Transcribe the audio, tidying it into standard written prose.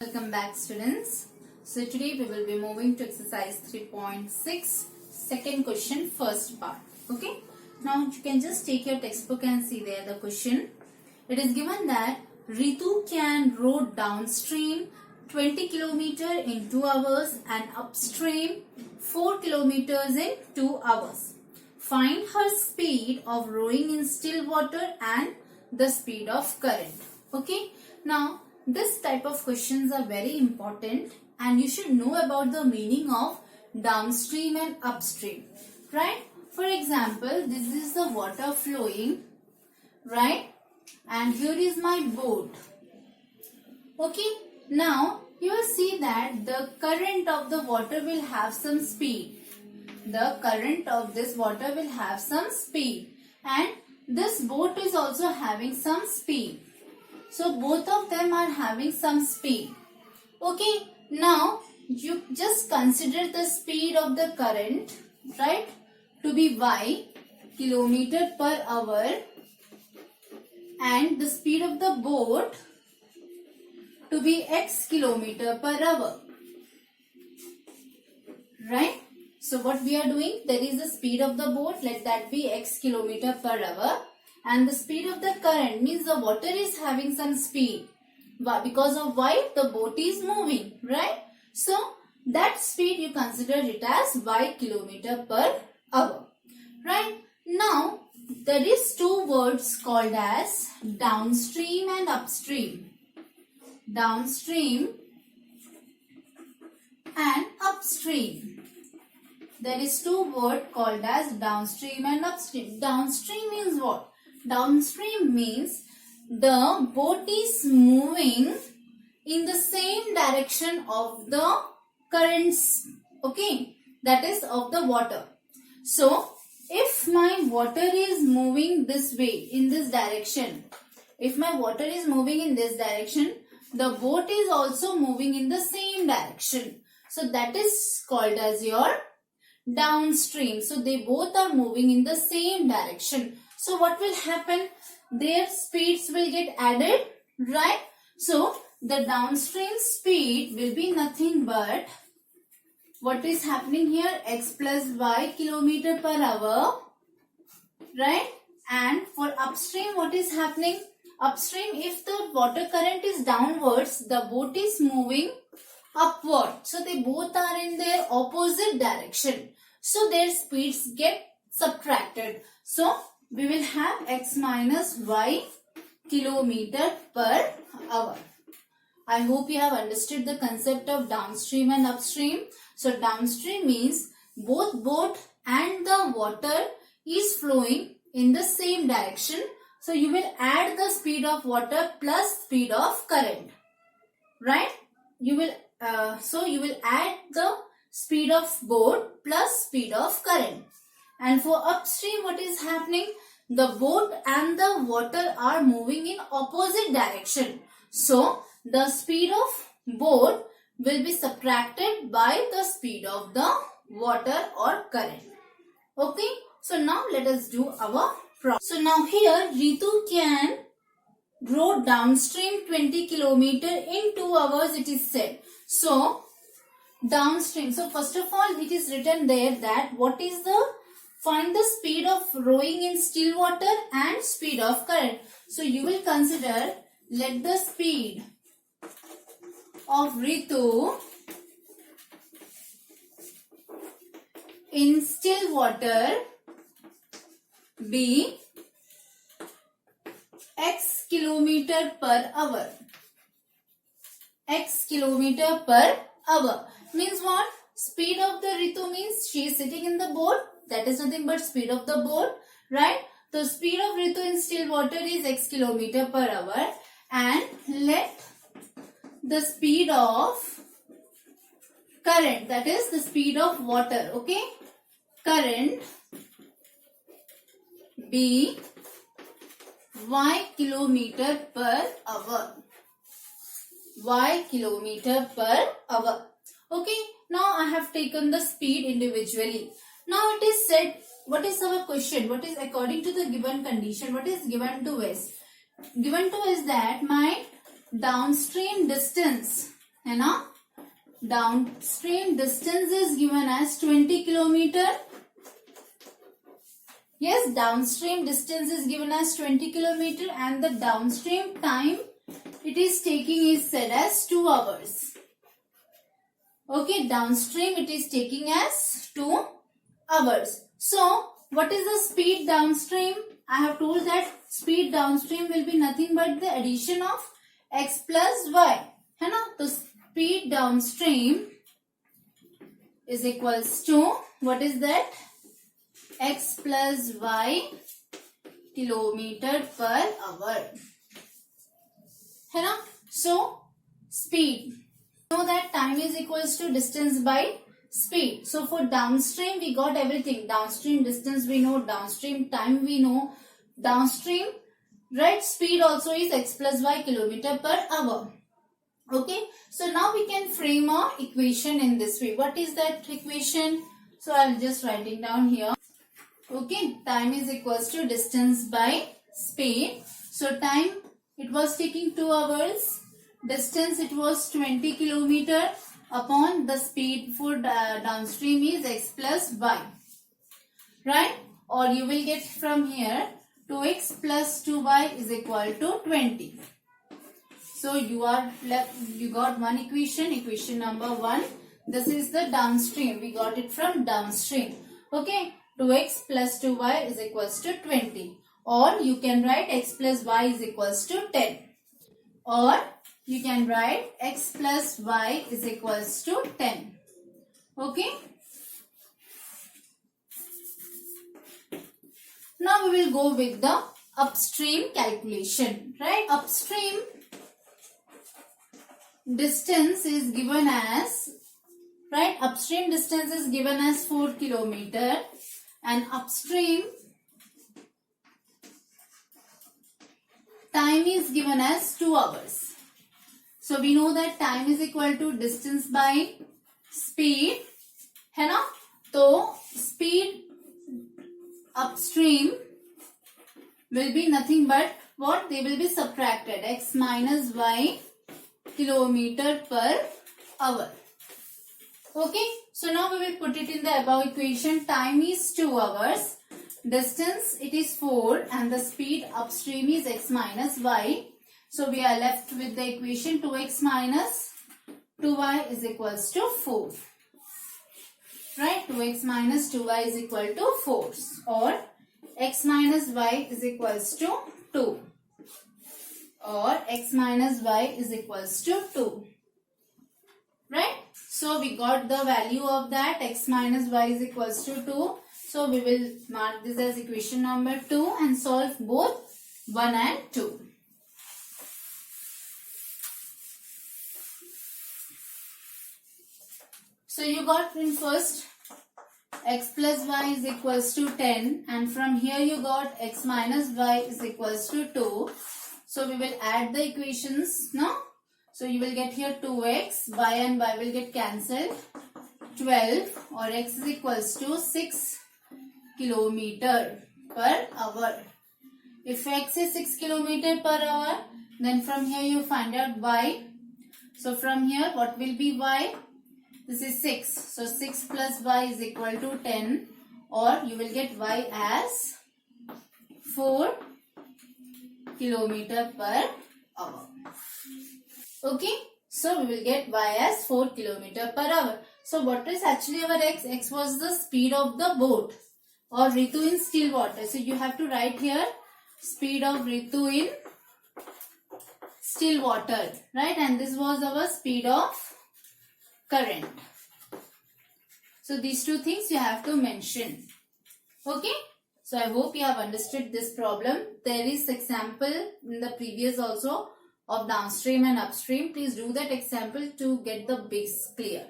Welcome back, students. So today we will be moving to exercise 3.6, second question, first part. Okay. Now you can just take your textbook and see there the question. It is given that Ritu can row downstream 20 kilometer in 2 hours and upstream 4 kilometers in 2 hours. Find her speed of rowing in still water and the speed of current. Okay. Now this type of questions are very important and you should know about the meaning of downstream and upstream, right? For example, this is the water flowing, right? And here is my boat. Okay, now you will see that the current of the water will have some speed. The current of this water will have some speed and this boat is also having some speed. So both of them are having some speed. Okay, now you just consider the speed of the current, right, to be y kilometer per hour and the speed of the boat to be x kilometer per hour, right? So what we are doing, there is the speed of the boat, let that be x kilometer per hour. And the speed of the current means the water is having some speed. Because of why? The boat is moving, right? So that speed you consider it as y kilometer per hour, right? Now there is two words called as downstream and upstream. Downstream and upstream. There is two words called as downstream and upstream. Downstream means what? Downstream means the boat is moving in the same direction of the currents, okay, that is of the water. So if my water is moving this way, in this direction, if my water is moving in this direction, the boat is also moving in the same direction. So that is called as your downstream. So they both are moving in the same direction. So what will happen? Their speeds will get added, right? So the downstream speed will be nothing but what is happening here, x plus y kilometer per hour, right? And for upstream, what is happening? Upstream, if the water current is downwards, the boat is moving upward. So they both are in their opposite direction. So their speeds get subtracted. So we will have x minus y kilometer per hour. I hope you have understood the concept of downstream and upstream. So downstream means both boat and the water is flowing in the same direction. So you will add the speed of water plus speed of current, right? You will so you will add the speed of boat plus speed of current. And for upstream, what is happening? The boat and the water are moving in opposite direction. So the speed of boat will be subtracted by the speed of the water or current. Okay. So now let us do our problem. So now here Ritu can row downstream 20 kilometer in 2 hours, it is said. So downstream. So first of all, it is written there that what is the find the speed of rowing in still water and speed of current. So you will consider, let the speed of Ritu in still water be x kilometer per hour. X kilometer per hour means what? Speed of the Ritu means she is sitting in the boat. That is nothing but speed of the boat, right? The speed of Ritu in still water is x kilometer per hour. And let the speed of current, that is the speed of water, okay? Current be y kilometer per hour. Y kilometer per hour. Okay, now I have taken the speed individually. Now it is said, what is our question? What is according to the given condition? What is given to us? Given to us that my downstream distance है ना. Downstream distance is given as 20 kilometer. Yes, downstream distance is given as 20 kilometer and the downstream time it is taking is said as 2 hours. Okay, downstream it is taking as 2 hours. So, what is the speed downstream? I have told that speed downstream will be nothing but the addition of x plus y. है ना? तो speed downstream is equals to, what is that? X plus y kilometer per hour. है ना? So, speed. Know that time is equals to distance by speed. So, for downstream we got everything. Downstream distance we know, downstream time we know, downstream, right, speed also is x plus y kilometer per hour. Okay, so now we can frame a equation in this way. What is that equation? So, I will just write it down here. Okay, time is equals to distance by speed. So, time it was taking 2 hours. Distance it was 20 kilometer upon the speed for downstream is x plus y. Right? Or you will get from here 2x plus 2y is equal to 20. So you got one equation number 1. This is the downstream. We got it from downstream. Okay. 2x plus 2y is equals to 20. Or you can write x plus y is equals to 10. Or you can write x plus y is equals to 10. Okay. Now we will go with the upstream calculation. Right. Upstream distance is given as, right, upstream distance is given as 4 kilometer and upstream time is given as 2 hours. So we know that time is equal to distance by speed, है ना? तो speed upstream will be nothing but what? They will be subtracted, x minus y kilometer per hour. Okay, so now we will put it in the above equation. Time is 2 hours, distance it is 4 and the speed upstream is x minus y. So we are left with the equation 2x minus 2y is equals to 4. Right, 2x minus 2y is equal to 4 or x minus y is equals to 2. Or x minus y is equals to 2. Right? So, we got the value of that x minus y is equals to 2. So, we will mark this as equation number 2 and solve both 1 and 2. So, you got in first x plus y is equals to 10 and from here you got x minus y is equals to 2. So, we will add the equations, no? So, you will get here 2x, y and y will get cancelled, 12 or x is equals to 6 kilometer per hour. If x is 6 kilometer per hour, then from here you find out y. So, from here what will be y? This is 6. So, 6 plus y is equal to 10 or you will get y as 4 kilometer per hour. Okay. So, we will get y as 4 kilometer per hour. So, what is actually our x? X was the speed of the boat or Ritu in still water. So, you have to write here speed of Ritu in still water. Right. And this was our speed of current. So, these two things you have to mention. Okay. So, I hope you have understood this problem. There is example in the previous also of downstream and upstream. Please do that example to get the base clear.